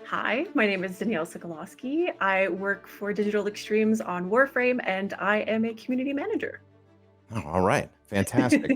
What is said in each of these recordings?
Hi, my name is Danielle Sokolowski. I work for Digital Extremes on Warframe, and I am a community manager. Oh, all right. Fantastic.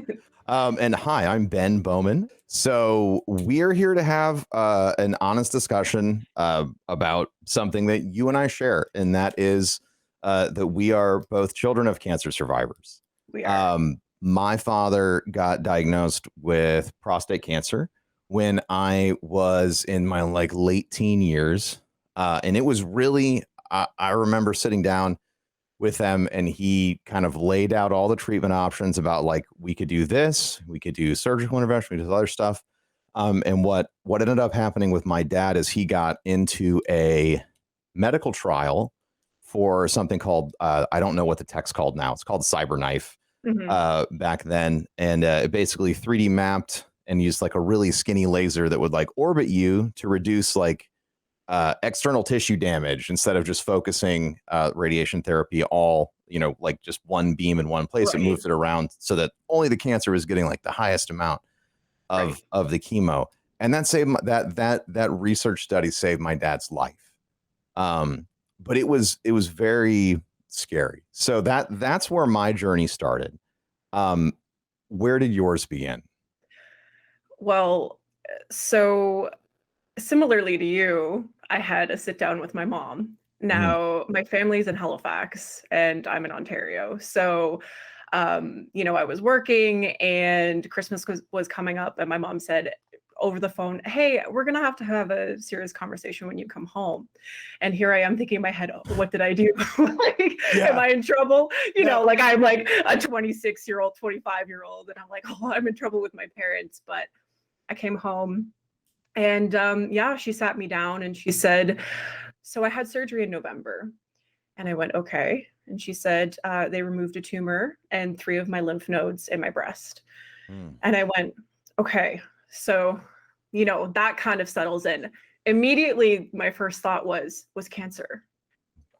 And hi, I'm Ben Bowman. So we're here to have an honest discussion about something that you and I share, and that is that we are both children of cancer survivors. We are. My father got diagnosed with prostate cancer when I was in my late teen years, and it was really I remember sitting down with them and he kind of laid out all the treatment options about we could do this, we could do surgical intervention, we could do other stuff. And what ended up happening with my dad is he got into a medical trial for something called I don't know what the tech's called now. It's called Cyberknife Mhm. back then, and it basically 3D mapped and used a really skinny laser that would orbit you to reduce external tissue damage instead of just focusing radiation therapy all, just one beam in one place. It Right, moves it around so that only the cancer is getting the highest amount right. of the chemo. And that saved that research study saved my dad's life. But it was very scary. So that's where my journey started. Um, where did yours begin? Well, so similarly to you, I had a sit down with my mom. Mhm. Now, my family's in Halifax and I'm in Ontario. So, I was working and Christmas was coming up, and my mom said over the phone, "Hey, we're gonna have to have a serious conversation when you come home." And here I am thinking in my head, "Oh, what did I do? Like, am Yeah. I in trouble?" Yeah. Like I'm like a 26-year-old, 25-year-old, and I'm like, "Oh, I'm in trouble with my parents." But I came home and yeah, she sat me down and she said, "So I had surgery in November." And I went, "Okay." And she said, "They removed a tumor and three of my lymph nodes in my breast." Mm. And I went, "Okay." So, that kind of settles in. Immediately, my first thought was cancer.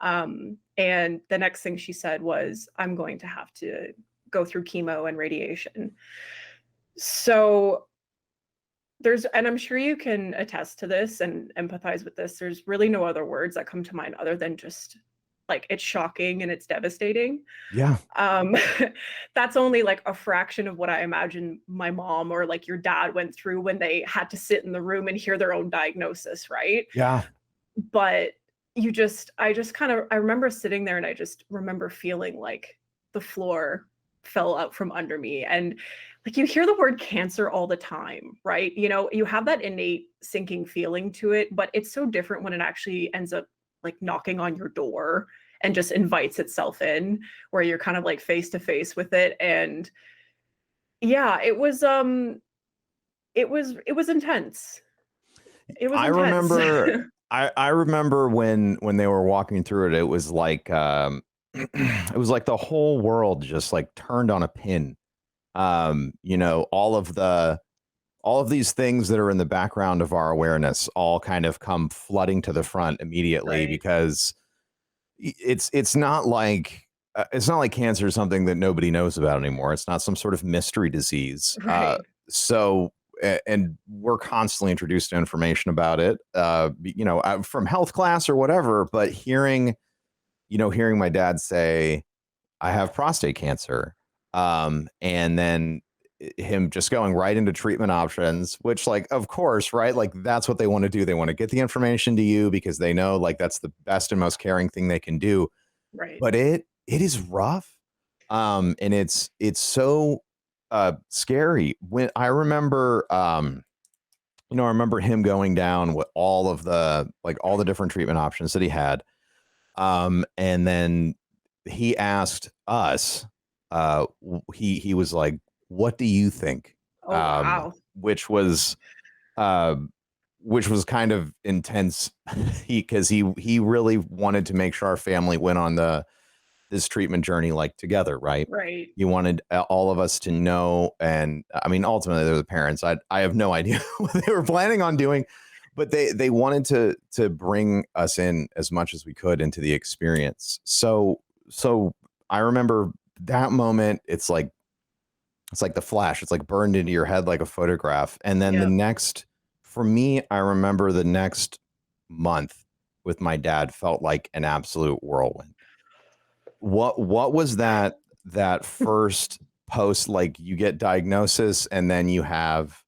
And the next thing she said was, "I'm going to have to go through chemo and radiation." So and I'm sure you can attest to this and empathize with this. There's really no other words that come to mind other than just like it's shocking and it's devastating. Yeah. Um, that's only like a fraction of what I imagine my mom or like your dad went through when they had to sit in the room and hear their own diagnosis, right? Yeah. But I just kind of, I remember sitting there and I just remember feeling like the floor fell out from under me. And like you hear the word cancer all the time, right? You have that innate sinking feeling to it, but it's so different when it actually ends up like knocking on your door and just invites itself in, where you're kind of like face to face with it. And yeah, it was intense. It was I intense. remember I remember when they were walking through it, it was like it was like the whole world just turned on a pin. All of these things that are in the background of our awareness all kind of come flooding to the front immediately Right. because it's not like cancer is something that nobody knows about anymore. It's not some sort of mystery disease. Right. So and we're constantly introduced to information about it, from health class or whatever. But hearing my dad say, "I have prostate cancer," and then him just going right into treatment options, which, of course, right, that's what they want to do. They want to get the information to you because they know that's the best and most caring thing they can do. Right. But it is rough, and it's so scary. When I remember, I remember him going down with all the different treatment options that he had, and then he asked us, he was like, "What do you think?" Oh, Um, wow. which was uh, which was kind of intense. He really wanted to make sure our family went on this treatment journey together, right? Right. He wanted all of us to know, and I mean, ultimately, they're the parents. I have no idea what they were planning on doing, but they wanted to bring us in as much as we could into the experience. So I remember that moment. It's like the flash. It's like burned into your head like a photograph. And then Yep. for me, I remember the next month with my dad felt like an absolute whirlwind. What was that first post, like you get diagnosis and then you have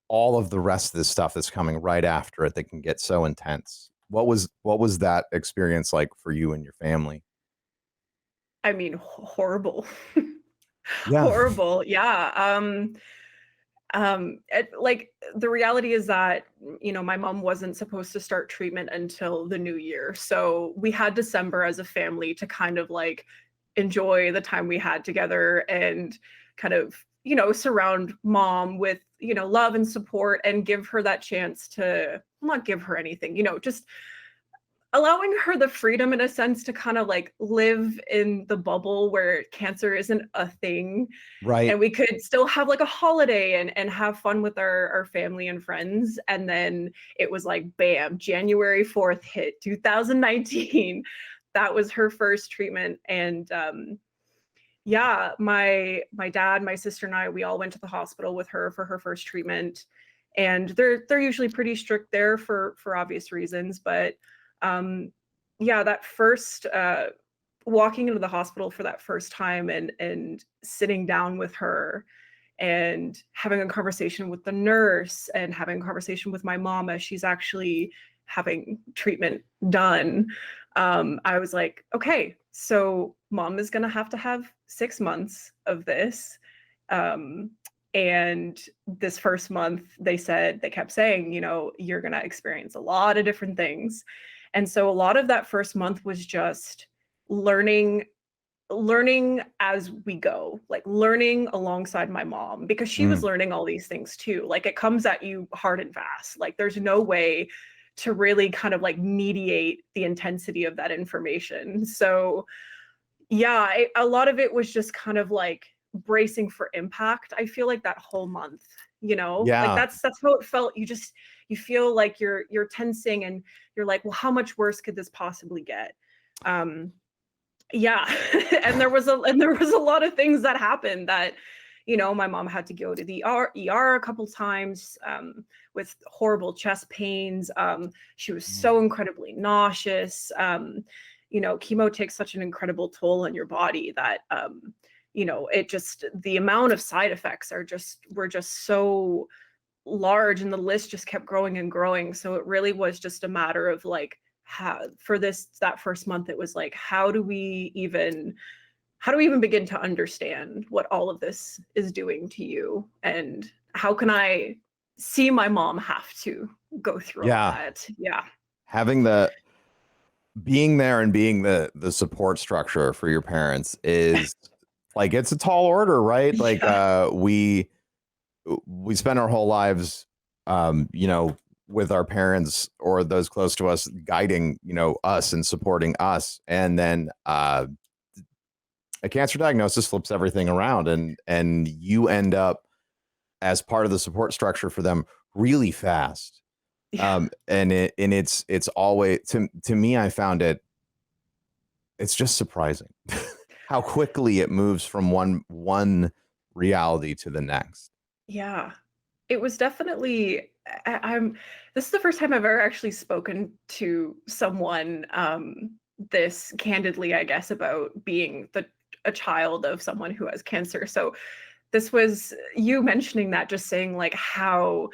all of the rest of this stuff that's coming right after it that can get so intense. What was that experience like for you and your family? I mean, horrible. Yeah. Horrible. Yeah. Like the reality is that, my mom wasn't supposed to start treatment until the new year. So we had December as a family to kind of like enjoy the time we had together and kind of, surround mom with, love and support and give her that chance to not give her anything, just allowing her the freedom in a sense to kind of like live in the bubble where cancer isn't a thing Right. and we could still have like a holiday and have fun with our family and friends. And then it was like bam, January 4th hit 2019. That was her first treatment. And yeah, my dad, my sister and I, we all went to the hospital with her for her first treatment. And they're usually pretty strict there for obvious reasons. But yeah, that first walking into the hospital for that first time and sitting down with her and having a conversation with the nurse and having a conversation with my mom as she's actually having treatment done. I was like, okay, so mom is going to have 6 months of this. And this first month, they kept saying, you're going to experience a lot of different things. And so a lot of that first month was just learning as we go, like learning alongside my mom because she was Mm. learning all these things too. Like it comes at you hard and fast. Like there's no way to really kind of like mediate the intensity of that information. So yeah, a lot of it was just kind of like bracing for impact. I feel like that whole month, like Yeah. that's how it felt. You feel like you're tensing and you're like, well, how much worse could this possibly get? Yeah. And there was a lot of things that happened that, my mom had to go to the ER a couple times with horrible chest pains. She was so Mm. incredibly nauseous. Chemo takes such an incredible toll on your body that it just the amount of side effects were just so large and the list just kept growing and growing. So it really was just a matter of like for that first month, it was like, how do we even begin to understand what all of this is doing to you? And how can I see my mom have to go through all Yeah. that? Yeah. Having the being there and being the support structure for your parents is like it's a tall order, right? Like Yeah. we spend our whole lives with our parents or those close to us guiding, us and supporting us. And then a cancer diagnosis flips everything around and you end up as part of the support structure for them really fast. Yeah. It's always to me, I found it's just surprising how quickly it moves from one reality to the next. Yeah. It was definitely I'm this is the first time I've ever actually spoken to someone this candidly, I guess, about being a child of someone who has cancer. So this was you mentioning that, just saying like how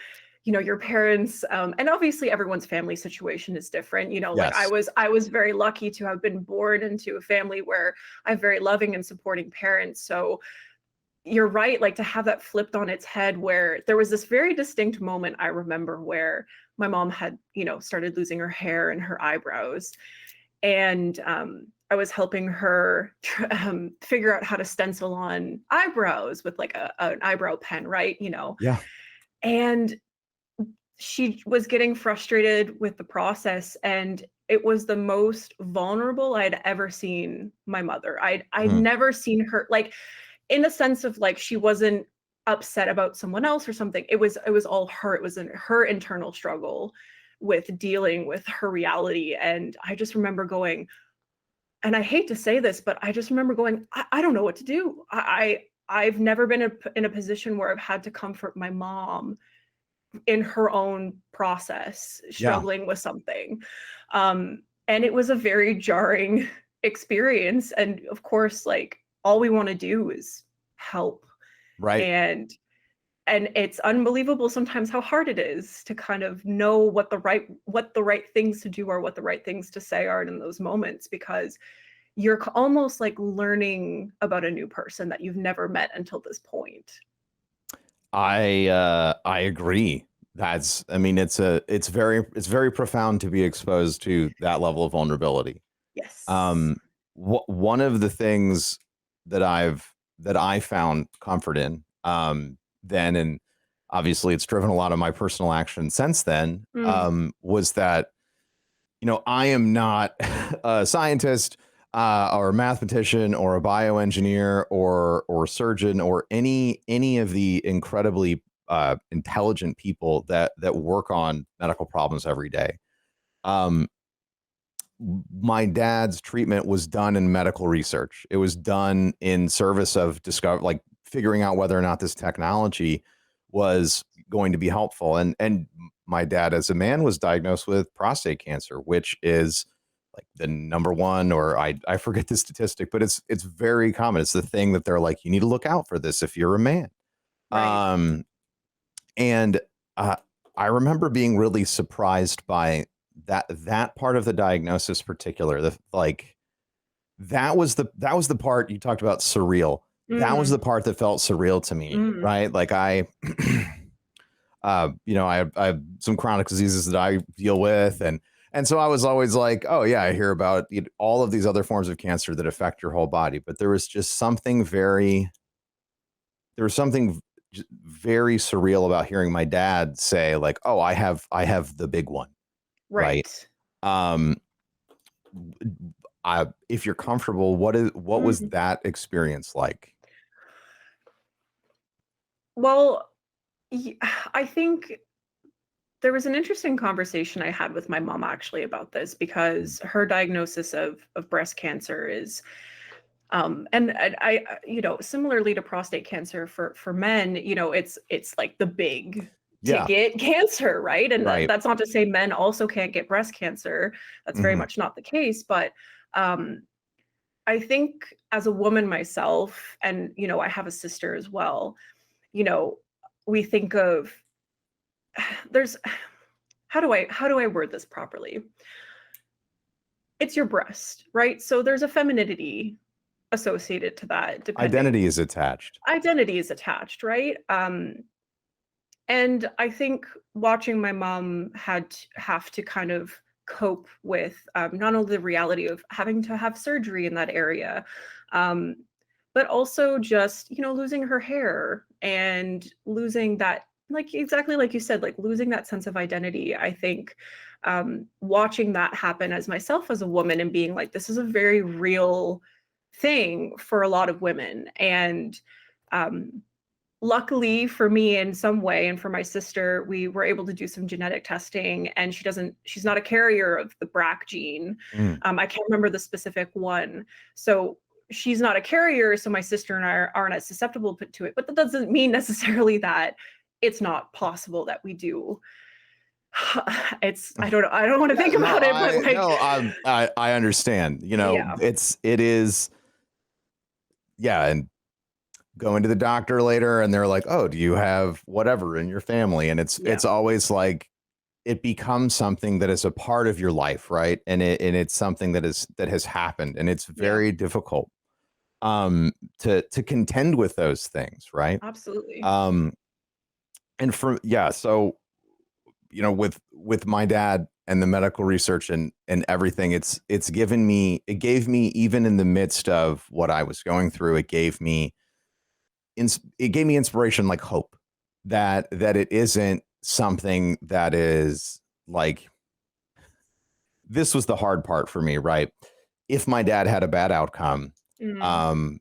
your parents and obviously everyone's family situation is different. Like i Yes. was i was very lucky to have been born into a family where I have very loving and supporting parents. So you're right, like to have that flipped on its head, where there was this very distinct moment I remember where my mom had started losing her hair and her eyebrows. And I was helping her figure out how to stencil on eyebrows with like an eyebrow pen, right? Yeah. And she was getting frustrated with the process, and it was the most vulnerable I'd ever seen my mother. I'd Mm. never seen her like, in a sense of like she wasn't upset about someone else or something. It was all her. It was her internal struggle with dealing with her reality. And I just remember going, and I hate to say this, but I just remember going, I don't know what to do. I've never been in a position where I've had to comfort my mom in her own process, Yeah. struggling with something. And it was a very jarring experience. And of course, like all we want to do is help. Right. And it's unbelievable sometimes how hard it is to kind of know what the right things to do are, what the right things to say are in those moments, because you're almost like learning about a new person that you've never met until this point. I agree. I mean, it's very profound to be exposed to that level of vulnerability. Yes. Um, one of the things that I found comfort in, then, and obviously it's driven a lot of my personal action since then, Mm, was that, I am not a scientist, or a mathematician or a bioengineer or surgeon or any of the incredibly intelligent people that work on medical problems every day. Um, my dad's treatment was done in medical research. It was done in service of like figuring out whether or not this technology was going to be helpful. And my dad, as a man, was diagnosed with prostate cancer, which is like the number one, or I forget the statistic, but it's very common. It's the thing that they're like, you need to look out for this if you're a man. right. Um, and uh, I remember being really surprised by that part of the diagnosis, particular. The like that was the part you talked about, surreal. That was Mm, the part that felt surreal to me, mm, right? Like I have some chronic diseases that I deal with, and so I was always like, oh yeah, I hear about all of these other forms of cancer that affect your whole body, but there was something very surreal about hearing my dad say like, "Oh, I have the big one," right? right. Um, if you're comfortable, what was Mhm. that experience like? Well, y I think there was an interesting conversation I had with my mom actually about this, Mm. because her diagnosis of breast cancer is, and similarly to prostate cancer for men, it's like the big Yeah, ticket cancer, right? And right. that's not to say men also can't get breast cancer. That's very Mhm. much not the case, but um I think as a woman myself, and I have a sister as well, you know, we think of there's how do I word this properly? It's your breast, right? So there's a femininity associated to that, depending. Identity is attached. Identity is attached, right? And I think watching my mom have to kind of cope with, not only the reality of having to have surgery in that area, um, but also just losing her hair and losing that, like exactly like you said, like losing that sense of identity. I think watching that happen as myself as a woman and being like, this is a very real thing for a lot of women. And um, luckily for me in some way, and for my sister, we were able to do some genetic testing, and she's not a carrier of the BRCA gene. Mm. I can't remember the specific one. So she's not a carrier, so my sister and I aren't as susceptible to it, but that doesn't mean necessarily that it's not possible that we do. It's I don't know, I don't want to Yeah, think about it, but like, I understand. yeah, It is, yeah, and going to the doctor later and they're like, "Oh, do you have whatever in your family?" And yeah, it's always like it becomes something that is a part of your life, right? And it's something that has happened, and it's yeah, very difficult to contend with those things, right? absolutely. Um and for yeah, so with my dad and the medical research and everything, it gave me, even in the midst of what I was going through, it gave me inspiration, like hope that it isn't something that is like, this was the hard part for me, right? If my dad had a bad outcome, Mm, um,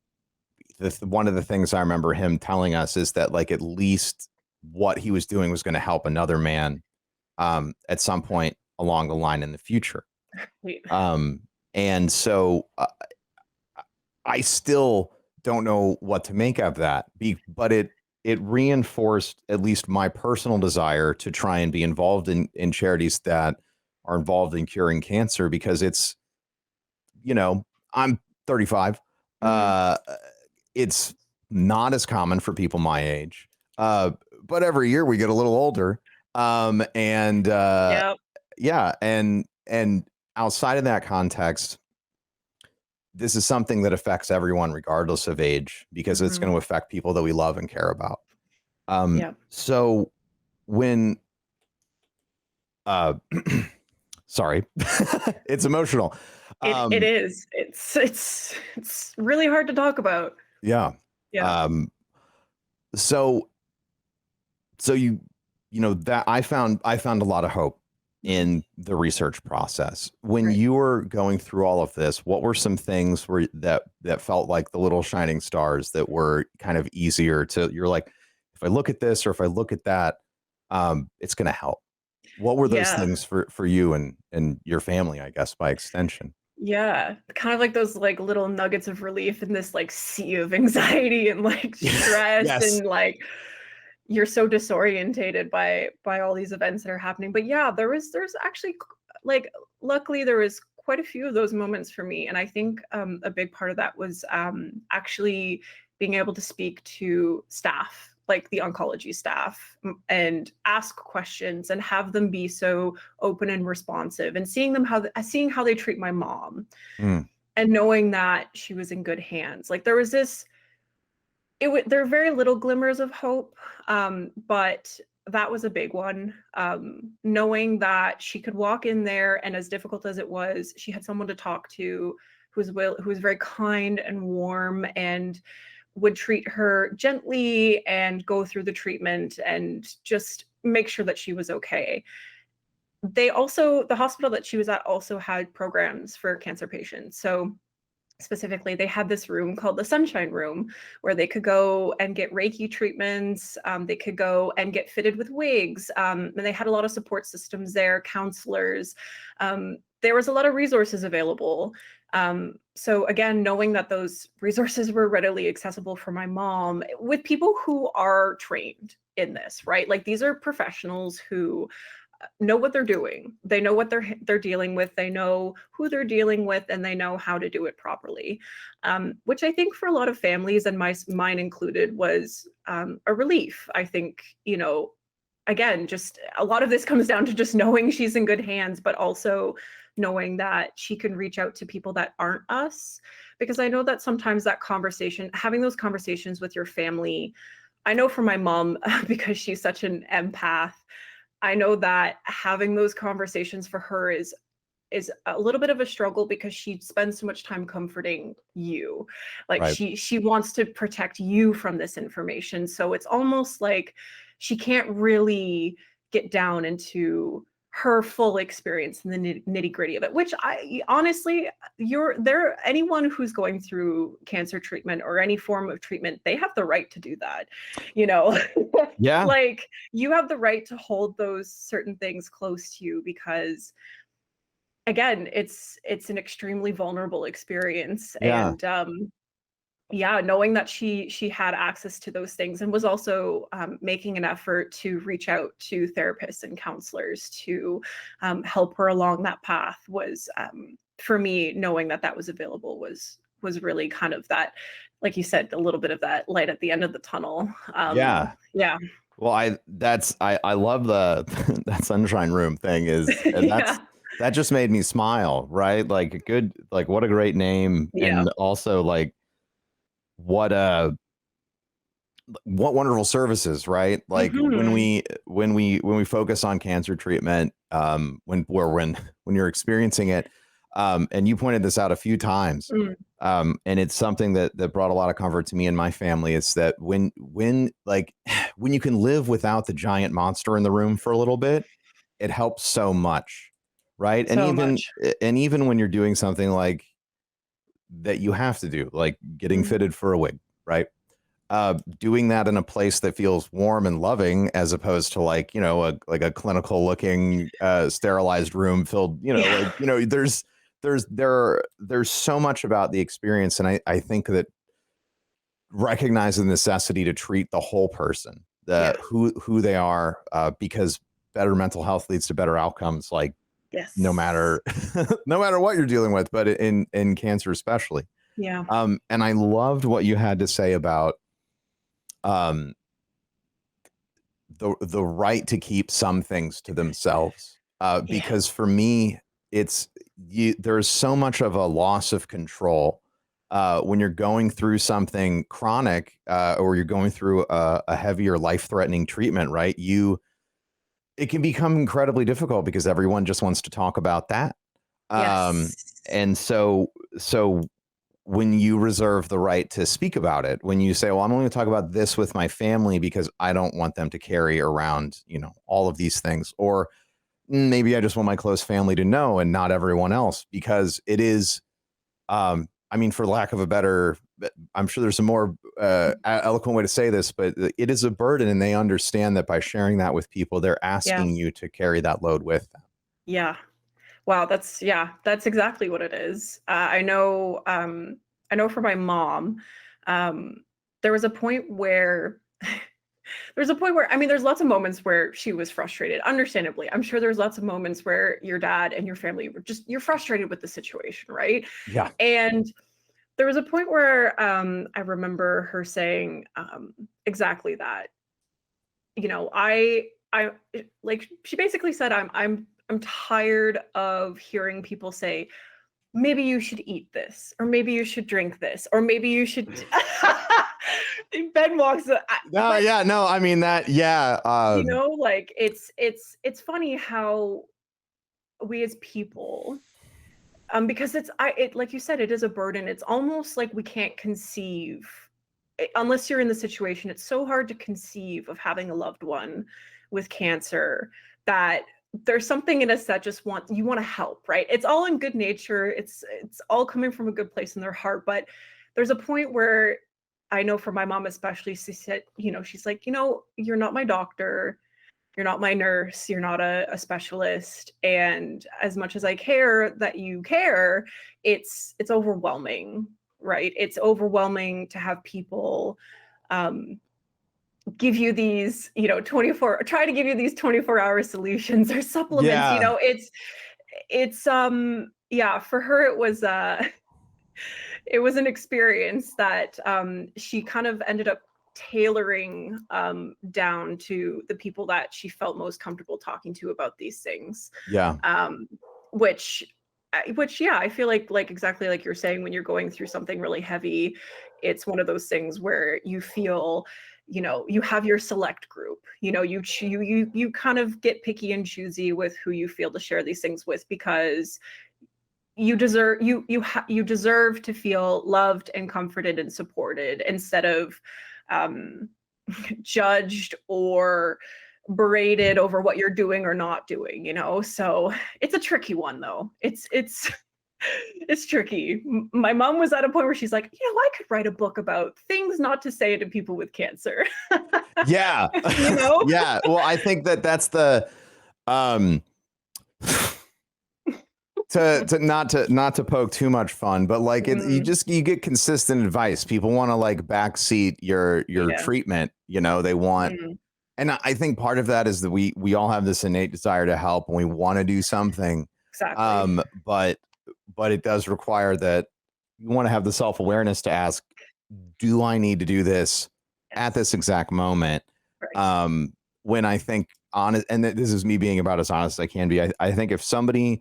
one of the things I remember him telling us is that like at least what he was doing was going to help another man at some point along the line in the future. wait. Um, and so I still don't know what to make of that, but it reinforced at least my personal desire to try and be involved in charities that are involved in curing cancer, because it's, you know, I'm 35. Mhm. Uh, it's not as common for people my age. But every year we get a little older. And Yep. yeah, and outside of that context, this is something that affects everyone regardless of age, because it's going Mhm. to affect people that we love and care about. Yep. So when uh sorry, it's emotional. It Um is. It's really hard to talk about. yeah. Yeah. Um so so you know that I found a lot of hope Mhm. in the research process. When Right. you were going through all of this, what were some things that felt like the little shining stars that were kind of easier to, you're like, if I look at this or if I look at that, it's going to help. What were those Yeah. things for you and your family, I guess, by extension? Yeah. Kind of like those like little nuggets of relief in this like sea of anxiety and like stress Yes. and like you're so disorientated by all these events that are happening. But yeah, there's actually like luckily there was quite a few of those moments for me. And I think a big part of that was actually being able to speak to staff, like the oncology staff, and ask questions and have them be so open and responsive, and seeing how they treat my mom, Mm, and knowing that she was in good hands. Like there was this there are very little glimmers of hope, but that was a big one. Knowing that she could walk in there, and as difficult as it was, she had someone to talk to who was very kind and warm and would treat her gently and go through the treatment and just make sure that she was okay. The hospital that she was at also had programs for cancer patients. So specifically, they had this room called the Sunshine Room where they could go and get Reiki treatments. They could go and get fitted with wigs. And they had a lot of support systems there, counselors. There was a lot of resources available. So, again, knowing that those resources were readily accessible for my mom with people who are trained in this, right? Like these are professionals who know what they're doing. They know what they're dealing with. They know who they're dealing with, and they know how to do it properly. Which I think for a lot of families, and mine included, was a relief. I think, again, just a lot of this comes down to just knowing she's in good hands, but also knowing that she can reach out to people that aren't us. Because I know that sometimes having those conversations with your family, I know for my mom, because she's such an empath, I know that having those conversations for her is a little bit of a struggle because she spends so much time comforting you. Like right. she wants to protect you from this information. So it's almost like she can't really get down into her full experience in the nitty-gritty of it, which I honestly, anyone who's going through cancer treatment or any form of treatment, they have the right to do that, you know. Yeah. Like you have the right to hold those certain things close to you because again, it's an extremely vulnerable experience. Yeah. And yeah, knowing that she had access to those things and was also making an effort to reach out to therapists and counselors to help her along that path was, for me, knowing that that was available was really kind of that, like you said, a little bit of that light at the end of the tunnel. Yeah. Yeah. Well, I love the that sunshine room thing is, and Yeah. that just made me smile, right? Like a good, like what a great name. Yeah. And also like what what wonderful services, right? Like Mhm. when we focus on cancer treatment, when you're experiencing it, and you pointed this out a few times, Mm. and it's something that brought a lot of comfort to me and my family. Is that when like when you can live without the giant monster in the room for a little bit, it helps so much, right? So much. And even when you're doing something like that you have to do, like getting Mhm. fitted for a wig, right? Doing that in a place that feels warm and loving, as opposed to like, like a clinical looking sterilized room filled, like, Yeah. there's so much about the experience. And I think that recognize the necessity to treat the whole person, Yeah. who they are, because better mental health leads to better outcomes, like Yes. no matter no matter what you're dealing with, but in cancer especially. Yeah. And I loved what you had to say about um the right to keep some things to themselves, Yeah. because for me, it's there's so much of a loss of control when you're going through something chronic, or you're going through a heavier life-threatening treatment, right? It can become incredibly difficult because everyone just wants to talk about that. um, Yes. and so when you reserve the right to speak about it, when you say, well, I'm only going to talk about this with my family because I don't want them to carry around, all of these things, or maybe I just want my close family to know and not everyone else, because it is, I mean, for lack of a better, I'm sure there's a more eloquent way to say this, but it is a burden, and they understand that by sharing that with people, they're Yeah. asking you to carry that load with them. Yeah. Wow, that's exactly what it is. I know for my mom, um, there was a point where I mean, there's lots of moments where she was frustrated, understandably. I'm sure there's lots of moments where your dad and your family were just you're frustrated with the situation, right? Yeah. And there was a point where I remember her saying exactly that. I like she basically said I'm tired of hearing people say maybe you should eat this or maybe you should drink this or maybe you should Ben walks No, but yeah, no, I mean that, yeah. like it's funny how we as people because it like you said, it is a burden. It's almost like we can't conceive unless you're in the situation. It's so hard to conceive of having a loved one with cancer that there's something in us that just you want to help, right? It's all in good nature. It's all coming from a good place in their heart, but there's a point where I know for my mom especially, she said, she's like, you're not my doctor, you're not my nurse, you're not a specialist, and as much as I care that you care, it's overwhelming, right? It's overwhelming to have people um, give you these 24 try to give you these 24-hour solutions or supplements. Yeah. Yeah, for her it was it was an experience that she kind of ended up tailoring down to the people that she felt most comfortable talking to about these things. Yeah. Um, which, yeah, I feel like exactly like you're saying, when you're going through something really heavy, it's one of those things where you feel, you have your select group. You kind of get picky and choosy with who you feel to share these things with, because you deserve to feel loved and comforted and supported instead of um, judged or berated over what you're doing or not doing. So it's a tricky one, though. It's tricky. My mom was at a point where she's like, I could write a book about things not to say to people with cancer. Yeah. you know Yeah. Well, I think that's the um not to poke too much fun, but like you get consistent advice. People want to like backseat your Yeah. treatment. They want, Mhm. and I think part of that is that we all have this innate desire to help and we want to do something. Exactly. But it does require that you want to have the self-awareness to ask, do I need to do this at Yes. this exact moment? Right. Um, when I think honest, and this is me being about as honest as I can be. I think if somebody in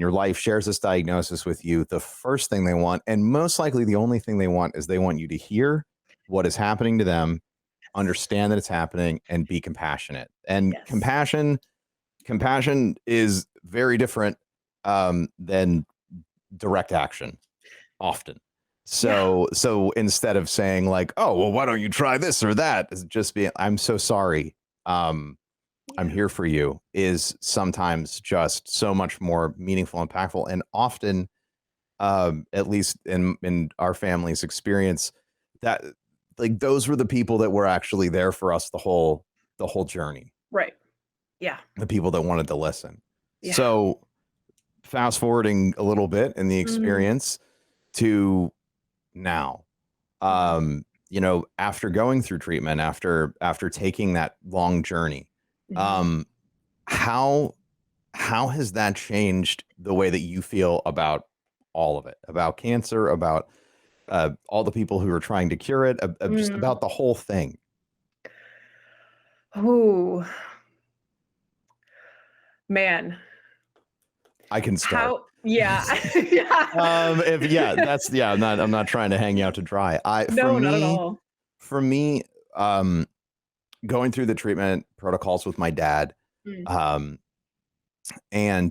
your life shares this diagnosis with you, the first thing they want, and most likely the only thing they want, is they want you to hear what is happening to them, Yes. understand that it's happening, and be compassionate. And Yes. compassion is very different than direct action often. Yeah. So instead of saying like, oh, well, why don't you try this or that? It's just be, I'm so sorry. I'm Yeah. here for you, is sometimes just so much more meaningful, impactful. And often, at least in our family's experience, that like those were the people that were actually there for us the whole journey, Right. Yeah. the people that wanted to listen. Yeah. So fast forwarding a little bit in the Mhm. experience to now. Mhm. you know, after going through treatment, after taking that long journey, Mhm. um, how has that changed the way that you feel about all of it, about cancer, about all the people who are trying to cure it, just Mm. about the whole thing? Ooh, man. I can start. How yeah. Yeah. If that's I'm not trying to hang you out to dry. No, not at all. For me, um, going through the treatment protocols with my dad, Mm. um, and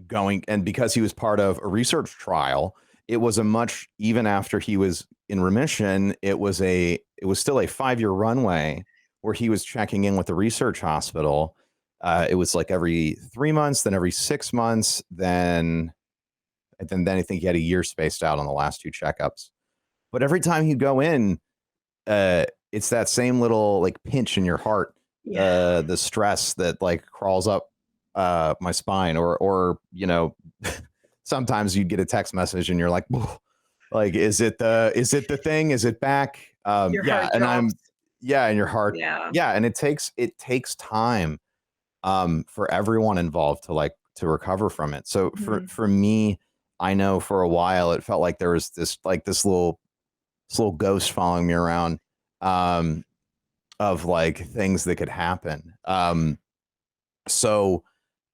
going and because he was part of a research trial, it was a much even after he was in remission, it was still a 5-year runway where he was checking in with the research hospital. It was like every 3 months, then every 6 months, then I think he had a year spaced out on the last 2 checkups. But every time he'd go in, it's that same little like pinch in your heart, Yeah. the stress that like crawls up my spine, or you know, sometimes you'd get a text message and you're like, "Whoa," like, is it the thing? Is it back? Your Yeah, heart and drops. in your heart, Yeah. yeah, and it takes time for everyone involved to to recover from it. So Mhm. for me, I know for a while it felt like there was this little ghost following me around, um, of like things that could happen. So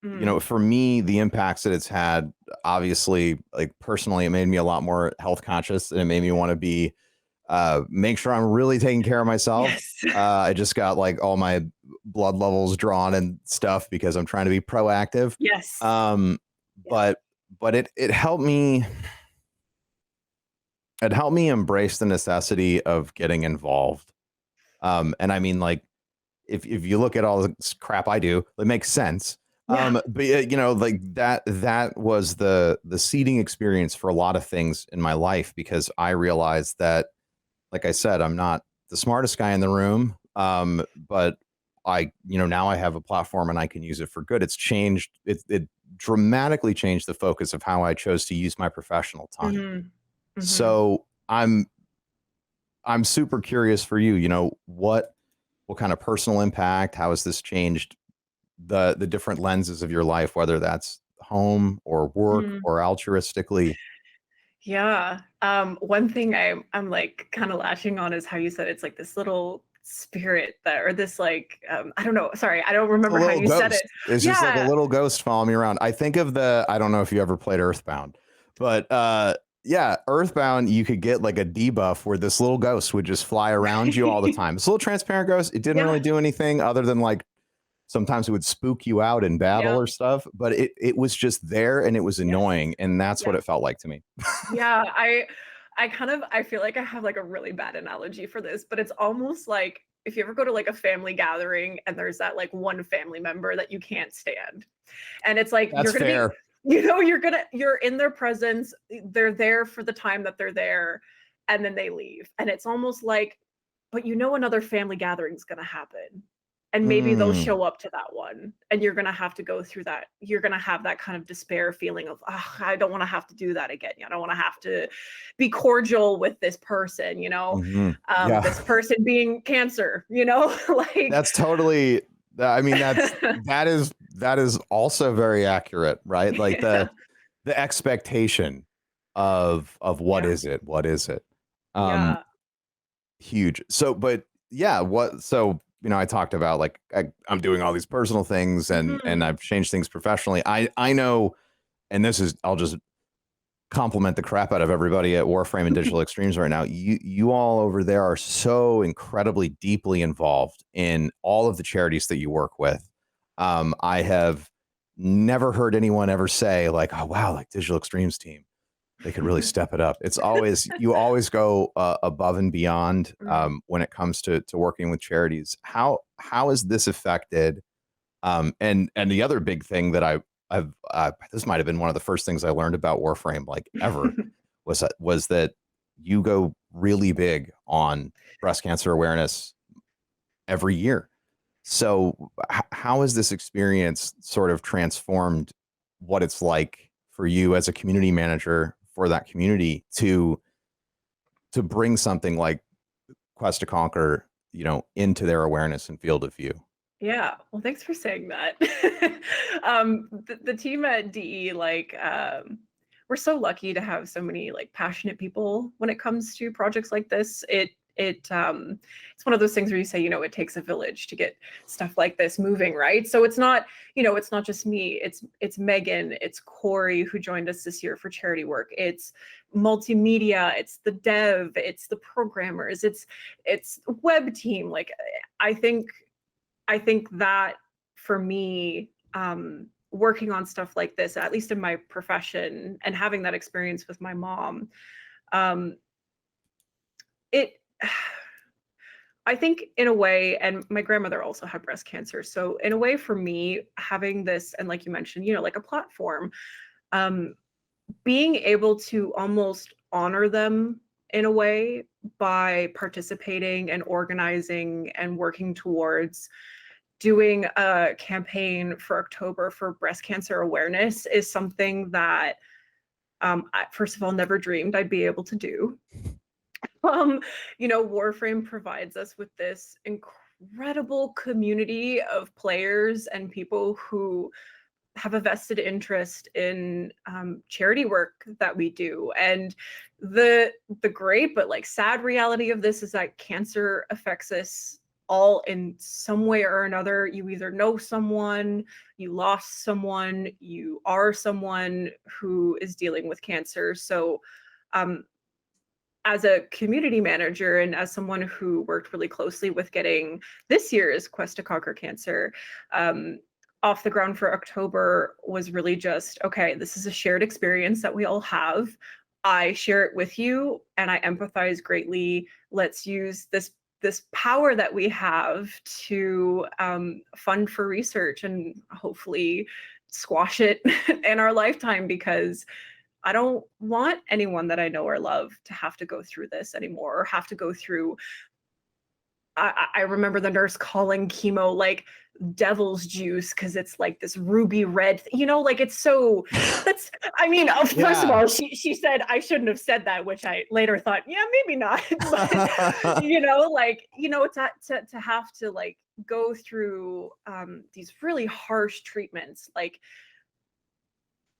you know, Mm. for me, the impacts that it's had, obviously, like personally, it made me a lot more health conscious, and it made me want to be make sure I'm really taking care of myself. Yes. I just got like all my blood levels drawn and stuff because I'm trying to be proactive. Yes. Um, Yeah. but it helped me. It helped me embrace the necessity of getting involved. And I mean, like, if you look at all the crap I do, it makes sense. Yeah. But you know, like that was the seeding experience for a lot of things in my life, because I realized that, like I said, I'm not the smartest guy in the room. But you know, now I have a platform and I can use it for good. It's changed. It dramatically changed the focus of how I chose to use my professional time. Mhm. Mhm. So I'm super curious for you. You know, what kind of personal impact? How has this changed the different lenses of your life, whether that's home or work Mm. or altruistically? Yeah. One thing I'm like kind of latching on is how you said it's like this little spirit that, or this like I don't know. Sorry, I don't It's a remember how little you said ghost. it. It's just like a Yeah. little ghost following me around. I think of I don't know if you ever played Earthbound, but yeah, Earthbound, you could get like a debuff where this little ghost would just fly around you all the time. It's a little transparent ghost. It didn't really Yeah. do anything other than like sometimes it would spook you out in battle Yeah. or stuff, but it was just there and it was Yes. annoying, and that's what Yeah. it felt like to me. Yeah. I kind of I feel like I have like a really bad analogy for this, but it's almost like if you ever go to like a family gathering and there's that like one family member that you can't stand. And it's like That's you're gonna be, fair. you're in their presence, they're there for the time that they're there, and then they leave. And it's almost like, but you know another family gathering's gonna happen. And maybe they'll Mm, show up to that one. And you're gonna have to go through that. You're gonna have that kind of despair feeling of, oh, I don't want to have to do that again. I don't want to have to be cordial with this person, mhm. Yeah. this person being cancer, like That's totally I mean, that is also very accurate, right? Like yeah, the expectation of what yeah, is it? What is it? Um, yeah. huge. So, but yeah, you know, I talked about like I'm doing all these personal things, and Mhm. I've changed things professionally. I know, and this is I'll just compliment the crap out of everybody at Warframe and Digital Extremes right now. You all over there are so incredibly deeply involved in all of the charities that you work with. I have never heard anyone ever say like, "Oh wow, like Digital Extremes team, they could really step it up." It's always you always go above and beyond Mm. when it comes to working with charities. How has this affected? And the other big thing that I've this might have been one of the first things I learned about Warframe like ever was that you go really big on breast cancer awareness every year. So how has this experience sort of transformed what it's like for you as a community manager for that community to to bring something like Quest to Conquer, into their awareness and field of view. Yeah, well, thanks for saying that. The team at DE, we're so lucky to have so many like passionate people when it comes to projects like this. It's one of those things where you say, it takes a village to get stuff like this moving, right? So it's not, it's not just me. It's Megan, it's Corey who joined us this year for charity work. It's multimedia, it's the dev, it's the programmers, it's web team. Like I think that for me, working on stuff like this, at least in my profession, and having that experience with my mom, um, it, I think in a way, and my grandmother also had breast cancer. So in a way for me, having this, and like you mentioned, like a platform, um, being able to almost honor them in a way by participating and organizing and working towards doing a campaign for October for breast cancer awareness is something that, I, first of all, never dreamed I'd be able to do. Warframe provides us with this incredible community of players and people who have a vested interest in charity work that we do. And the great but like sad reality of this is that cancer affects us all in some way or another. You either know someone, you lost someone, you are someone who is dealing with cancer. So as a community manager and as someone who worked really closely with getting this year's Quest to Conquer Cancer off the ground for October was really just, okay, this is a shared experience that we all have. I share it with you and I empathize greatly. Let's use this power that we have to fund for research and hopefully squash it in our lifetime, because I don't want anyone that I know or love to have to go through this anymore, or have to go through. I remember the nurse calling chemo like devil's juice because it's like this ruby red, like it's so, that's, I mean, first of all, she said I shouldn't have said that, which I later thought, yeah, maybe not. But, to have to like go through these really harsh treatments, like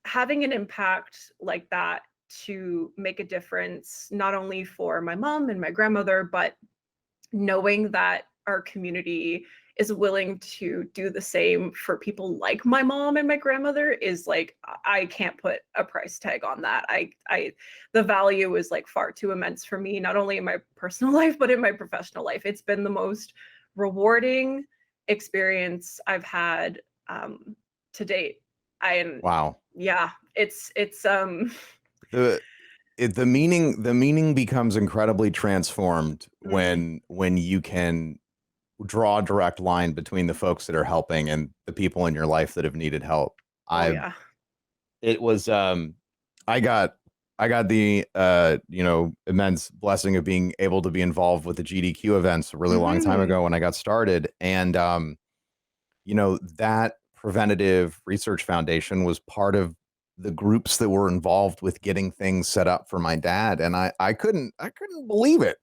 having an impact like that to make a difference, not only for my mom and my grandmother, but knowing that our community is willing to do the same for people like my mom and my grandmother is like, I can't put a price tag on that. The value is like far too immense for me, not only in my personal life, but in my professional life. It's been the most rewarding experience I've had to date. Wow. Yeah, it's the meaning becomes incredibly transformed when you can draw a direct line between the folks that are helping and the people in your life that have needed help. It was I got the immense blessing of being able to be involved with the GDQ events a really long time ago when I got started, and that Preventative Research Foundation was part of the groups that were involved with getting things set up for my dad, and I couldn't believe it.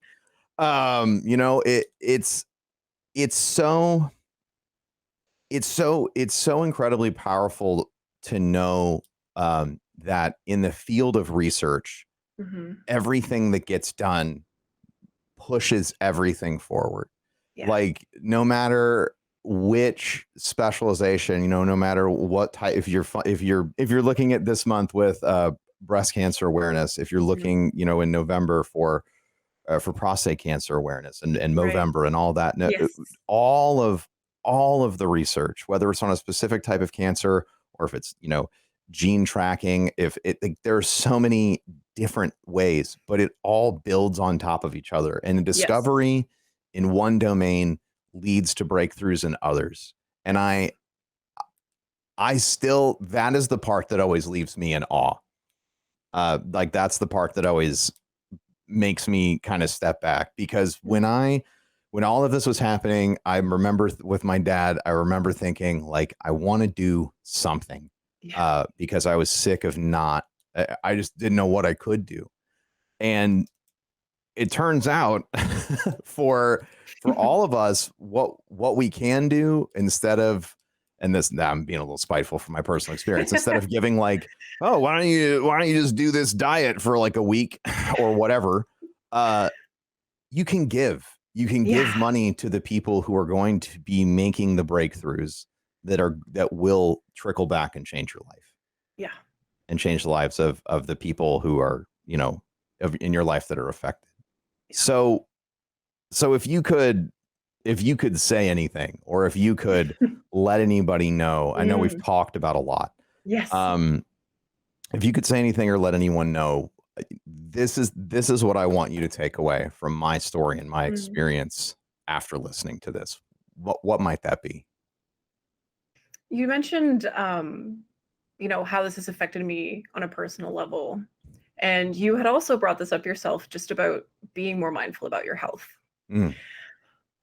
It's so incredibly powerful to know that in the field of research, everything that gets done pushes everything forward. Yeah. Like no matter which specialization, no matter what type, if you're looking at this month with breast cancer awareness, if you're looking, in November for prostate cancer awareness and Movember and all that, all of the research, whether it's on a specific type of cancer or if it's, gene tracking, there are so many different ways, but it all builds on top of each other. And the discovery in one domain leads to breakthroughs in others. And I still, that is the part that always leaves me in awe. Like that's the part that always makes me kind of step back, because when all of this was happening, I remember with my dad, I remember thinking like, I want to do something because I was sick of I just didn't know what I could do. And it turns out for all of us, what we can do instead of, and this, now I'm being a little spiteful from my personal experience, instead of giving like, oh, why don't you just do this diet for like a week or whatever, you can give Yeah. money to the people who are going to be making the breakthroughs that will trickle back and change your life. Yeah. And change the lives of the people who are, in your life that are affected. So if you could say anything, or if you could let anybody know, I know we've talked about a lot. Yes. If you could say anything or let anyone know, this is what I want you to take away from my story and my experience after listening to this. What might that be? You mentioned, how this has affected me on a personal level. And you had also brought this up yourself, just about being more mindful about your health. Mm.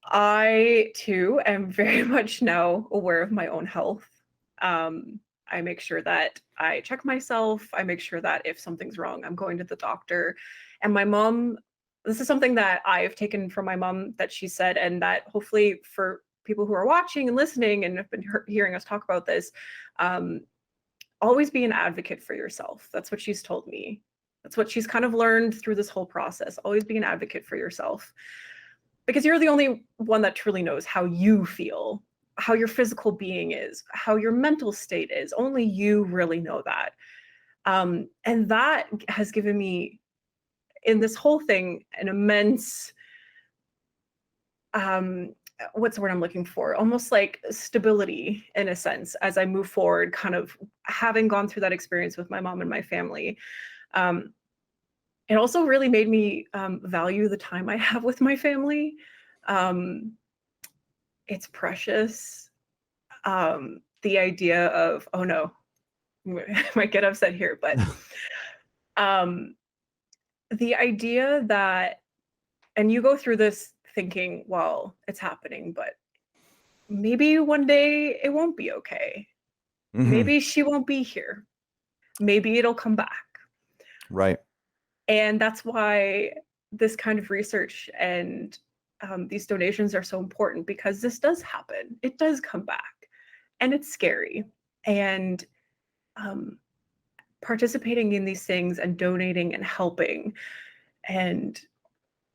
I too am very much now aware of my own health. I make sure that I check myself. I make sure that if something's wrong, I'm going to the doctor. And my mom, this is something that I've taken from my mom that she said, and that hopefully for people who are watching and listening and have been hearing us talk about this, always be an advocate for yourself. That's what she's told me. That's what she's kind of learned through this whole process. Always be an advocate for yourself, because you're the only one that truly knows how you feel, how your physical being is, how your mental state is. Only you really know that. And that has given me, in this whole thing, an immense, what's the word I'm looking for? Almost like stability, in a sense, as I move forward, kind of having gone through that experience with my mom and my family. It also really made me value the time I have with my family. It's precious. The idea of, oh no, I might get upset here, but the idea that, and you go through this thinking, well, it's happening, but maybe one day it won't be okay. Maybe she won't be here. Maybe it'll come back. Right. And that's why this kind of research and these donations are so important, because this does happen. It does come back, and it's scary. And participating in these things and donating and helping, and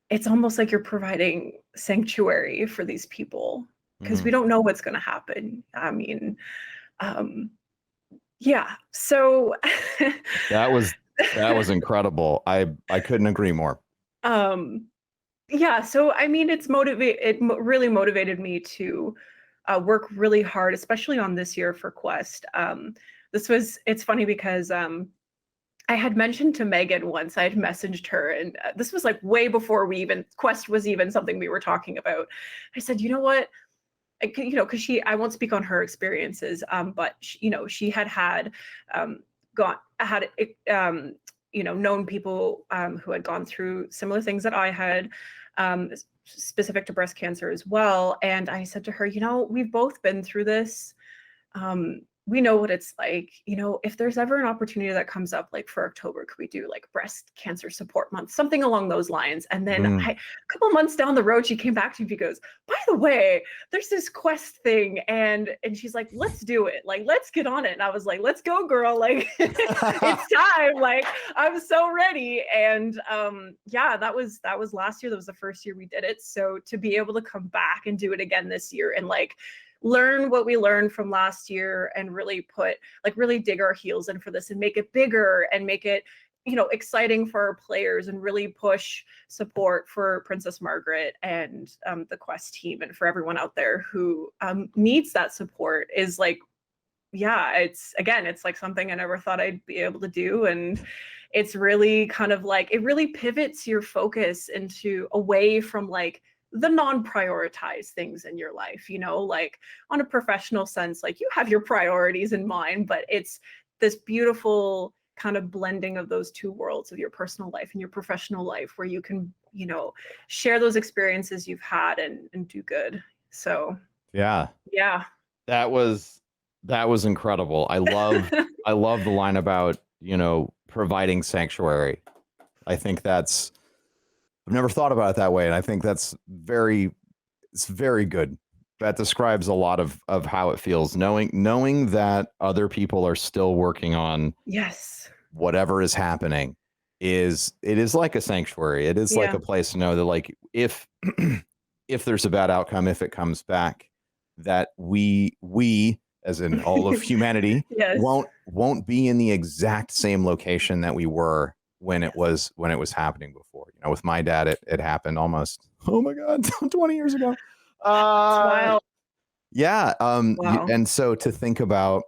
it's almost like you're providing sanctuary for these people, because we don't know what's going to happen. I mean, yeah. So that was incredible. I couldn't agree more. Yeah. So I mean, it really motivated me to work really hard, especially on this year for Quest. It's funny because I had mentioned to Megan once, I had messaged her, and this was like way before Quest was even something we were talking about. I said, you know what? Because I won't speak on her experiences, but she had known people who had gone through similar things that I had, specific to breast cancer as well. And I said to her, we've both been through this. We know what it's like. If there's ever an opportunity that comes up, like for October, could we do like breast cancer support month, something along those lines? And then a couple months down the road, she came back to me, she goes, by the way, there's this Quest thing. And she's like, let's do it. Like, let's get on it. And I was like, let's go, girl. Like, it's time. Like, I'm so ready. And yeah, that was last year. That was the first year we did it. So to be able to come back and do it again this year, and like learn what we learned from last year, and really really dig our heels in for this and make it bigger and make it, exciting for our players, and really push support for Princess Margaret and the Quest team, and for everyone out there who needs that support, is like, yeah, it's like something I never thought I'd be able to do. And it's really kind of like, it really pivots your focus into away from like the non-prioritized things in your life, like on a professional sense, like you have your priorities in mind, but it's this beautiful kind of blending of those two worlds of your personal life and your professional life, where you can, share those experiences you've had and do good. So yeah. That was incredible. I love the line about, providing sanctuary. I think that's I've never thought about it that way, and I think it's very good. That describes a lot of how it feels, knowing that other people are still working on Yes. whatever is happening. It is like a sanctuary. It is like Yeah. a place to know that, like, if if there's a bad outcome, if it comes back, that we as in all of humanity Yes. won't be in the exact same location that we were Yes. when it was happening before. You know, with my dad, it happened almost, oh my God, 20 years ago. It's wild. Yeah. Wow. And so to think about,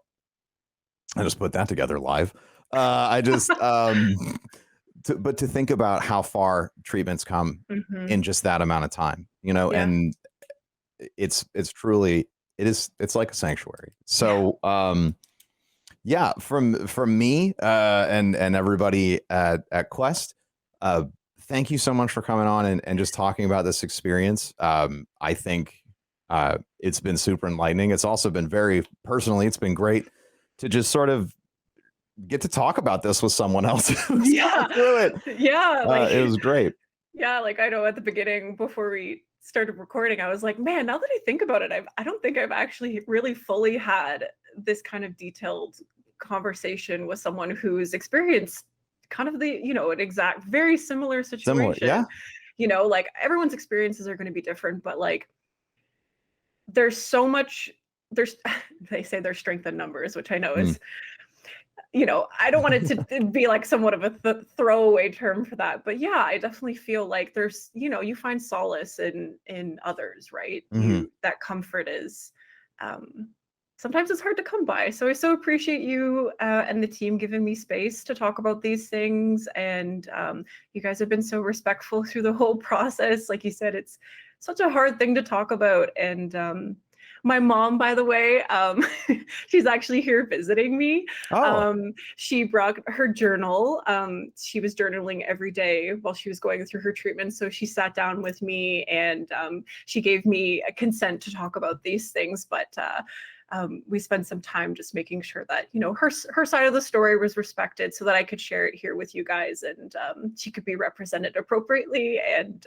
I just put that together live. I just but to think about how far treatments come Hmm. in just that amount of time, you know, Yeah. and it's truly, it's like a sanctuary. Yeah. So yeah, from me and everybody at Quest, thank you so much for coming on and just talking about this experience. I think it's been super enlightening. It's also been very personally, it's been great to just sort of get to talk about this with someone else who's gone Yeah. through it. Yeah. It was great. Yeah, like I know at the beginning before we started recording, I was like, man, now that I think about it, I don't think I've actually really fully had this kind of detailed conversation with someone who's experienced kind of the, an exact, very similar Similar, situation. yeah. Like everyone's experiences are going to be different, but like there's so much, there's, they say there's strength in numbers, which I know Mm. is, I don't want it to be like somewhat of a throwaway term for that, but yeah, I definitely feel like there's, you find solace in others, right? Hmm. That comfort is, um, sometimes it's hard to come by. So I so appreciate you and the team giving me space to talk about these things, and you guys have been so respectful through the whole process. Like you said, it's such a hard thing to talk about, and my mom, by the way, she's actually here visiting me. Oh, She brought her journal. She was journaling every day while she was going through her treatment. So she sat down with me, and she gave me a consent to talk about these things. But we spent some time just making sure that her side of the story was respected, so that I could share it here with you guys, and she could be represented appropriately. And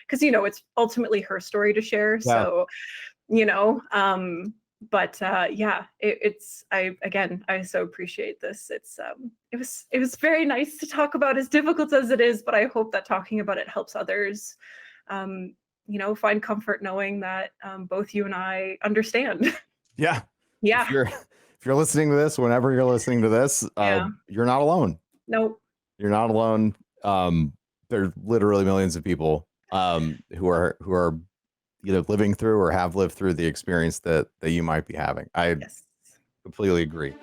because it's ultimately her story to share. yeah. So you know but yeah, it's I so appreciate this. It was very nice to talk about, as difficult as it is, but I hope that talking about it helps others find comfort knowing that both you and I understand. Yeah. Yeah. If you're listening to this, whenever you're listening to this, Yeah. you're not alone. Nope. You're not alone. There's literally millions of people who are either living through or have lived through the experience that you might be having. I Yes. completely agree.